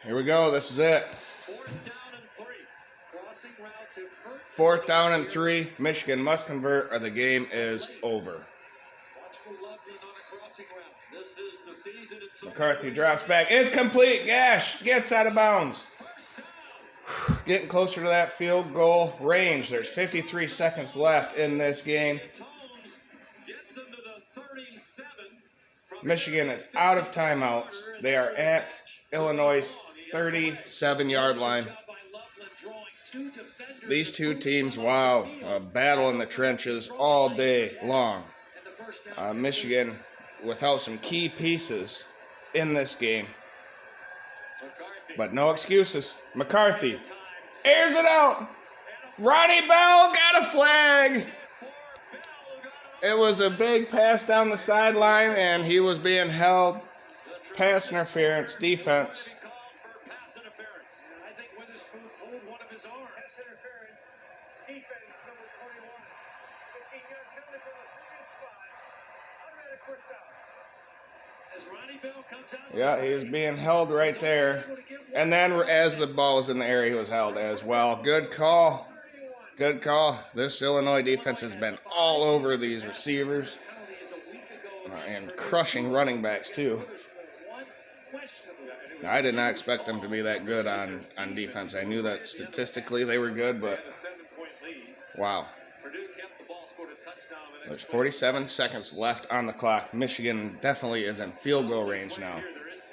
Here we go. This is it. Fourth down and 3. Michigan must convert or the game is over. McCarthy drops back. It's complete. Gash gets out of bounds. Getting closer to that field goal range. There's 53 seconds left in this game. Michigan is out of timeouts. They are at Illinois' 37-yard line. These two teams, wow, a battle in the trenches all day long. Michigan without some key pieces in this game. But no excuses. McCarthy airs it out. Ronnie Bell got a flag. It was a big pass down the sideline, and he was being held. Pass interference, defense. Yeah, he was being held right there. And then as the ball was in the air, he was held as well. Good call. Good call. This Illinois defense has been all over these receivers and crushing running backs too. I did not expect them to be that good on defense. I knew that statistically they were good, but wow. There's 47 seconds left on the clock. Michigan definitely is in field goal range now,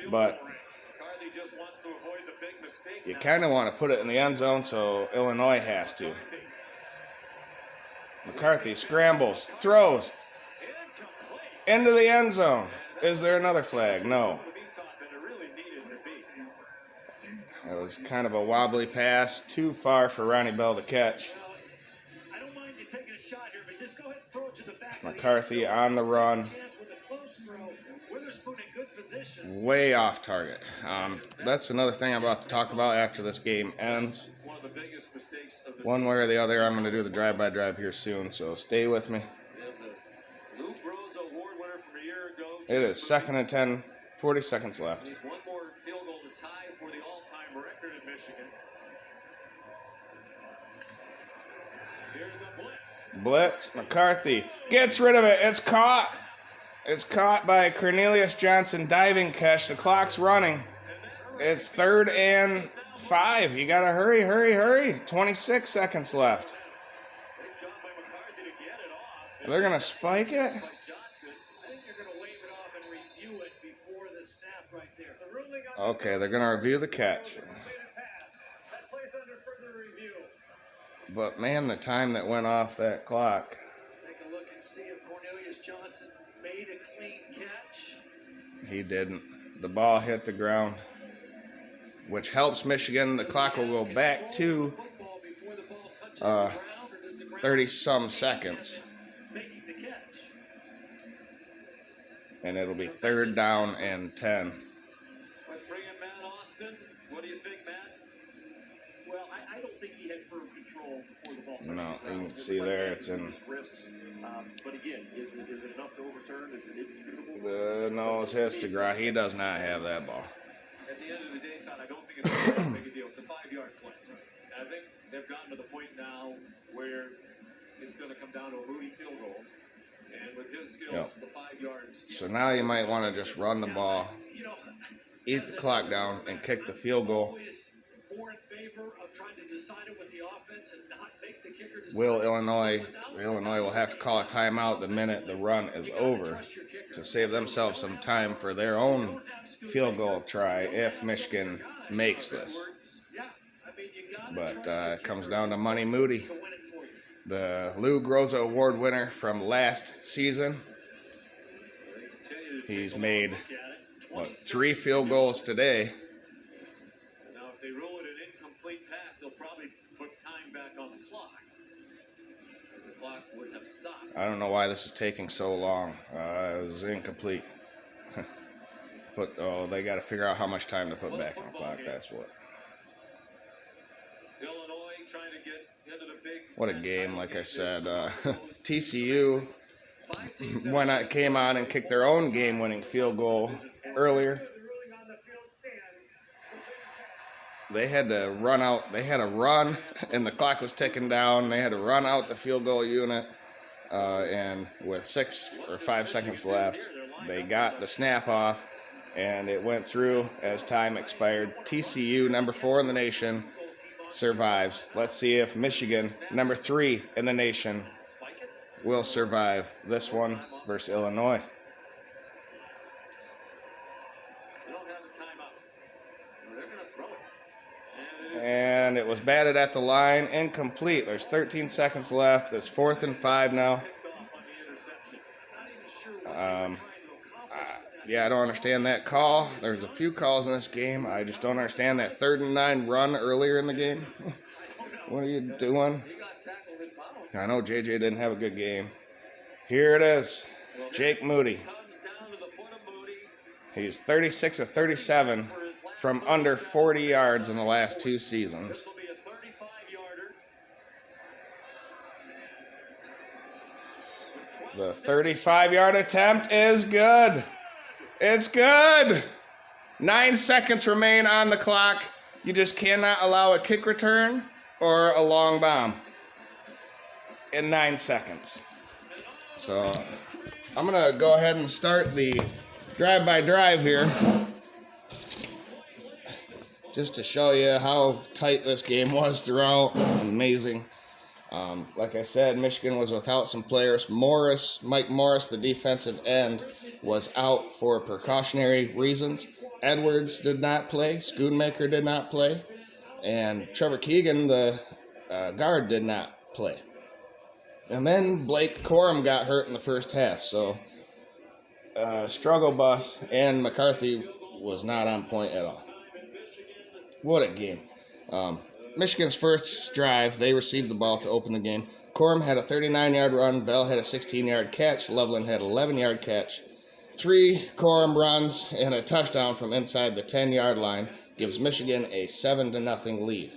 but you kind of want to put it in the end zone, so Illinois has to. McCarthy scrambles, throws into the end zone. Is there another flag? No. It was kind of a wobbly pass, too far for Ronnie Bell to catch. McCarthy on the run. Way off target. That's another thing I'm about to talk about after this game ends. One way or the other, I'm going to do the drive-by-drive here soon, so stay with me. It is 2nd and 10, 40 seconds left. One more field goal to tie for the all-time record in Michigan. Here's a blitz. Blitz. McCarthy gets rid of it. It's caught. It's caught by Cornelius Johnson. Diving catch. The clock's running. It's 3rd and 5. You got to hurry, hurry, hurry. 26 seconds left. They're going to spike it? Okay, they're going to review the catch. But, man, the time that went off that clock. Take a look and see if Cornelius Johnson made a clean catch. He didn't. The ball hit the ground, which helps Michigan. The clock will go back to 30-some seconds. And it'll be 3rd down and 10. Let's bring in Matt Austin. What do you think, Matt? Well, I don't think he had firm control before the ball. No, you can see there it's in. But again, is it enough to overturn? Is it indisputable? No, it's his to ground. He does not have that ball. At the end of the day, Todd, I don't think it's a big a deal. It's a 5-yard play. And I think they've gotten to the point now where it's going to come down to a Moody field goal. And with his skills, the 5 yards. So now you might want to just run the ball, eat the clock down, and kick the field goal. Will Illinois will have to call a timeout the minute the run is over to save themselves some time for their own field goal try if Michigan makes this. But it comes down to Money Moody, the Lou Groza Award winner from last season. He's made, 3 field goals today. Now, if they rule it an incomplete pass, they'll probably put time back on the clock. The clock would have stopped. I don't know why this is taking so long. It was incomplete. They got to figure out how much time to put back on the clock. That's what. Illinois trying to get into the big. What a game! Like I said, TCU came on and kicked their own game-winning field goal earlier. they had to run out. They had a run, and the clock was ticking down. They had to run out the field goal unit, and with 6 or 5 seconds left, they got the snap off, and it went through as time expired. TCU, number 4 in the nation, survives. Let's see if Michigan, number 3 in the nation, will survive this one versus Illinois. And it was batted at the line, incomplete. There's 13 seconds left. It's 4th and 5 now. Yeah, I don't understand that call. There's a few calls in this game. I just don't understand that 3rd and 9 run earlier in the game. What are you doing? I know JJ didn't have a good game. Here it is. Jake Moody. He's 36 of 37 from under 40 yards in the last 2 seasons. The 35-yard attempt is good. It's good. 9 seconds remain on the clock. You just cannot allow a kick return or a long bomb in 9 seconds. So I'm going to go ahead and start the drive-by-drive here just to show you how tight this game was throughout. Amazing. Like I said, Michigan was without some players. Mike Morris, the defensive end, was out for precautionary reasons. Edwards did not play. Schoonmaker did not play. And Trevor Keegan, the guard, did not play. And then Blake Corum got hurt in the first half. So struggle bus, and McCarthy was not on point at all. What a game. Michigan's first drive, they received the ball to open the game. Corum had a 39-yard run. Bell had a 16-yard catch. Loveland had an 11-yard catch. 3 Corum runs and a touchdown from inside the 10-yard line gives Michigan a 7-0 lead.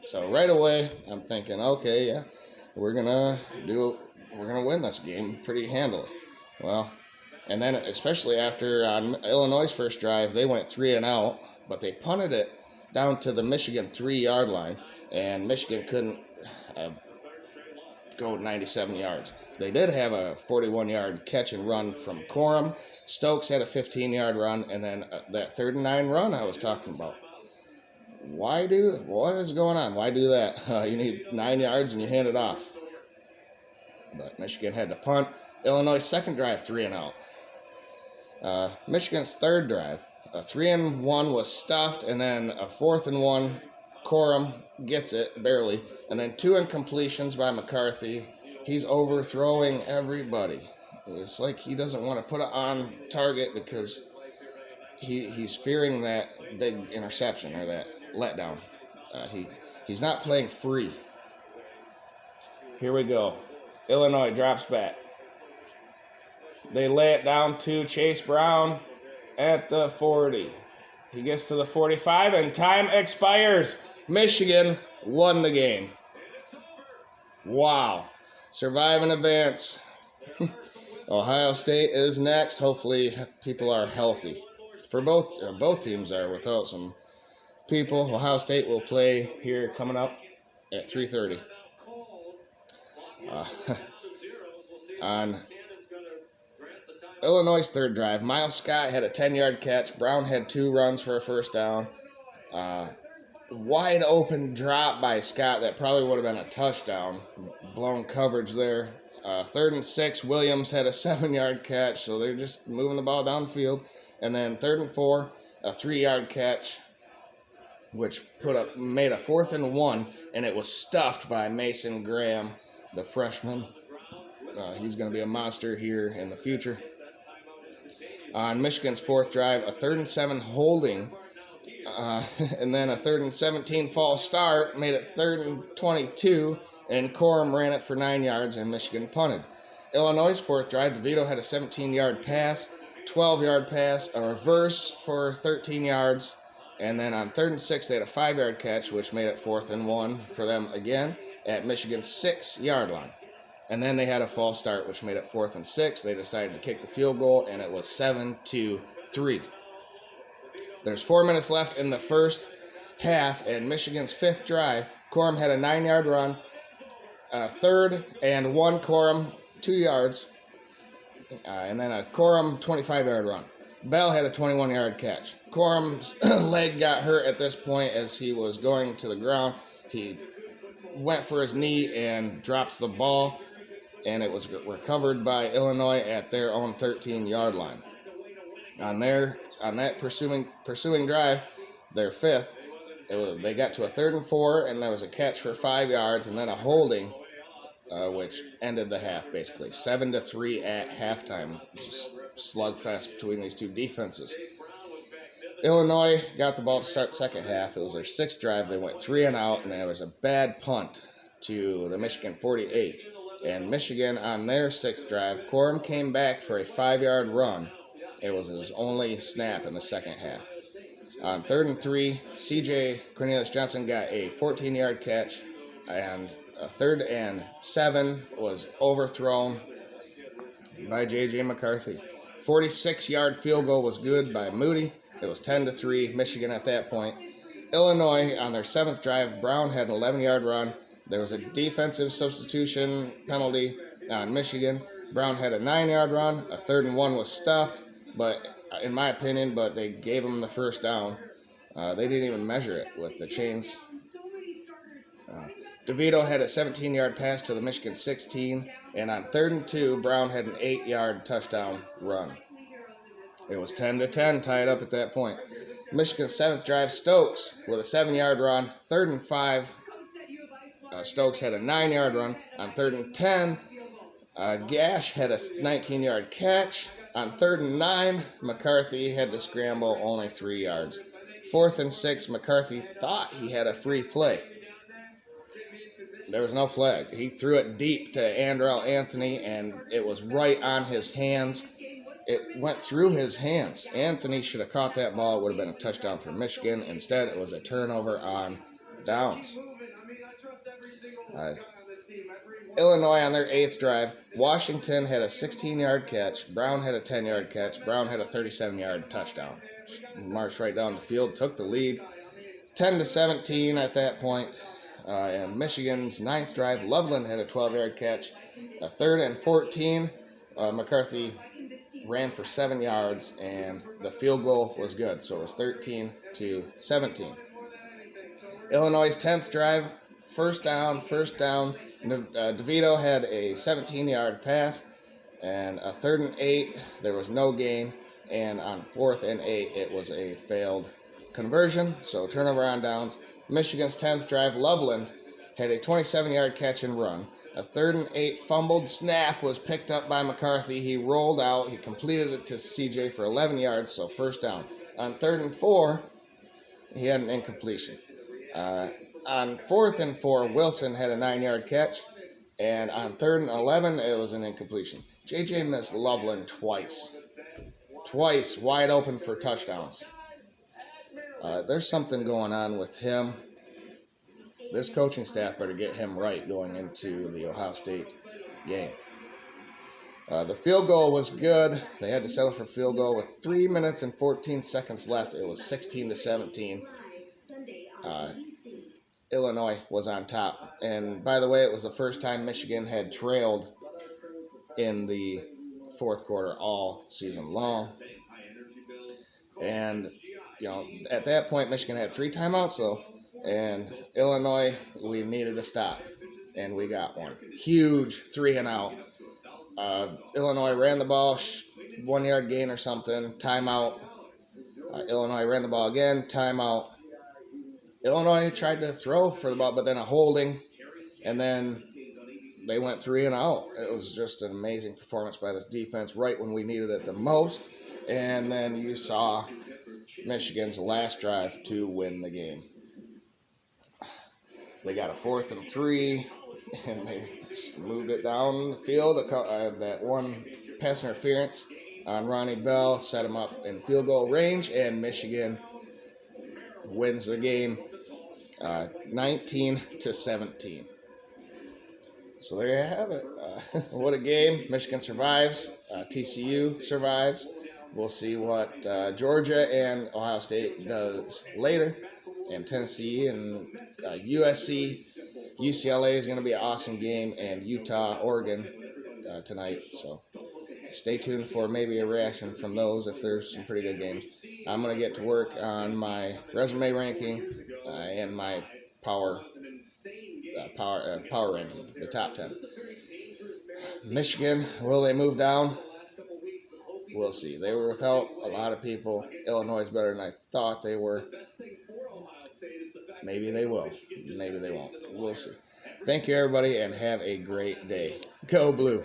So right away, I'm thinking, okay, yeah, we're gonna win this game pretty handily. Well, and then especially after on Illinois' first drive, they went 3 and out, but they punted it down to the Michigan 3-yard line, and Michigan couldn't go 97 yards. They did have a 41-yard catch and run from Corum. Stokes had a 15-yard run, and then that 3rd and 9 run I was talking about. What is going on? Why do that? You need 9 yards and you hand it off. But Michigan had to punt. Illinois' second drive, 3 and out. Michigan's third drive, a 3-and-1 was stuffed, and then a 4th-and-1, Corum gets it, barely, and then 2 incompletions by McCarthy. He's overthrowing everybody. It's like he doesn't want to put it on target because he's fearing that big interception or that letdown. He's not playing free. Here we go. Illinois drops back. They lay it down to Chase Brown at the 40. He gets to the 45, and time expires. Michigan won the game. Wow. Survive and advance. Ohio State is next. Hopefully people are healthy. For both teams are without some people. Ohio State will play here coming up at 3:30. On Illinois' third drive, Miles Scott had a 10-yard catch. Brown had 2 runs for a first down. Wide open drop by Scott that probably would have been a touchdown. Blown coverage there. 3rd and 6, Williams had a 7-yard catch, so they're just moving the ball down the field. And then 3rd and 4, a 3-yard catch, which made a 4th-and-1, and it was stuffed by Mason Graham, the freshman. He's going to be a monster here in the future. On Michigan's fourth drive, a 3rd and 7 holding, and then a 3rd and 17 false start made it 3rd and 22, and Corum ran it for 9 yards, and Michigan punted. Illinois' fourth drive, DeVito had a 17-yard pass, 12-yard pass, a reverse for 13 yards, and then on 3rd and 6, they had a 5-yard catch, which made it 4th-and-1 for them again at Michigan's 6-yard line. And then they had a false start, which made it 4th and 6. They decided to kick the field goal, and it was 7-3. There's 4 minutes left in the first. half, and Michigan's 5th drive, Corum had a 9-yard run, 3rd and 1 Corum, 2 yards, and then a Corum 25-yard run. Bell had a 21-yard catch. Corum's leg got hurt at this point as he was going to the ground. He went for his knee and dropped the ball, and it was recovered by Illinois at their own 13-yard line. On that pursuing drive, their 5th, they got to a 3rd and 4, and there was a catch for 5 yards, and then a holding, which ended the half basically 7-3 at halftime. Just slugfest between these two defenses. Illinois got the ball to start the second half. It was their 6th drive. They went 3 and out, and there was a bad punt to the Michigan 48. And Michigan, on their 6th drive, Corum came back for a 5-yard run. It was his only snap in the second half. On 3rd and 3, C.J. Cornelius Johnson got a 14-yard catch, and a 3rd and 7 was overthrown by J.J. McCarthy. 46-yard field goal was good by Moody. It was 10-3, Michigan at that point. Illinois, on their 7th drive, Brown had an 11-yard run. There was a defensive substitution penalty on Michigan. Brown had a 9-yard run. A 3rd and 1 was stuffed, in my opinion, but they gave him the first down. They didn't even measure it with the chains. DeVito had a 17-yard pass to the Michigan 16, and on 3rd and 2, Brown had an 8-yard touchdown run. It was 10-10, tied up at that point. Michigan's 7th drive, Stokes with a 7-yard run. 3rd and 5, Stokes had a 9-yard run. On 3rd and 10, Gash had a 19-yard catch. On 3rd and 9, McCarthy had to scramble only 3 yards. 4th and 6, McCarthy thought he had a free play. There was no flag. He threw it deep to Andrell Anthony, and it was right on his hands. It went through his hands. Anthony should have caught that ball. It would have been a touchdown for Michigan. Instead, it was a turnover on downs. Illinois on their 8th drive. Washington had a 16-yard catch. Brown had a 10-yard catch. Brown had a 37-yard touchdown. Marched right down the field, took the lead. 10-17 at that point. And Michigan's 9th drive, Loveland had a 12-yard catch. A 3rd and 14, McCarthy ran for 7 yards, and the field goal was good. So it was 13-17. Illinois' 10th drive, first down. DeVito had a 17-yard pass, and a 3rd and 8, there was no gain. And on 4th and 8, it was a failed conversion, so turnover on downs. Michigan's 10th drive, Loveland had a 27-yard catch and run. A 3rd and 8 fumbled snap was picked up by McCarthy. He rolled out. He completed it to CJ for 11 yards, so first down. On 3rd and 4, he had an incompletion. On 4th and 4, Wilson had a 9-yard catch. And on 3rd and 11, it was an incompletion. JJ missed Loveland twice. Twice, wide open for touchdowns. There's something going on with him. This coaching staff better get him right going into the Ohio State game. The field goal was good. They had to settle for field goal with 3 minutes and 14 seconds left. It was 16-17. Illinois was on top. And by the way, it was the first time Michigan had trailed in the 4th quarter all season long. And at that point, Michigan had 3 timeouts, though, and Illinois, we needed a stop, and we got one. Huge 3 and out. Illinois ran the ball, 1-yard gain or something, timeout. Illinois ran the ball again, timeout. Illinois tried to throw for the ball, but then a holding, and then they went 3 and out. It was just an amazing performance by this defense right when we needed it the most. And then you saw Michigan's last drive to win the game. They got a 4th and 3, and they moved it down the field. That one pass interference on Ronnie Bell set him up in field goal range, and Michigan wins the game 19-17. So there you have it. What a game. Michigan survives. TCU survives. We'll see what Georgia and Ohio State does later. and Tennessee, and USC, UCLA is going to be an awesome game, and Utah, Oregon tonight. So stay tuned for maybe a reaction from those if there's some pretty good games. I'm going to get to work on my resume ranking and my power ranking, the top 10. Michigan, will they move down? We'll see. They were without a lot of people. Illinois is better than I thought they were. Maybe they will. Maybe they won't. We'll see. Thank you, everybody, and have a great day. Go Blue.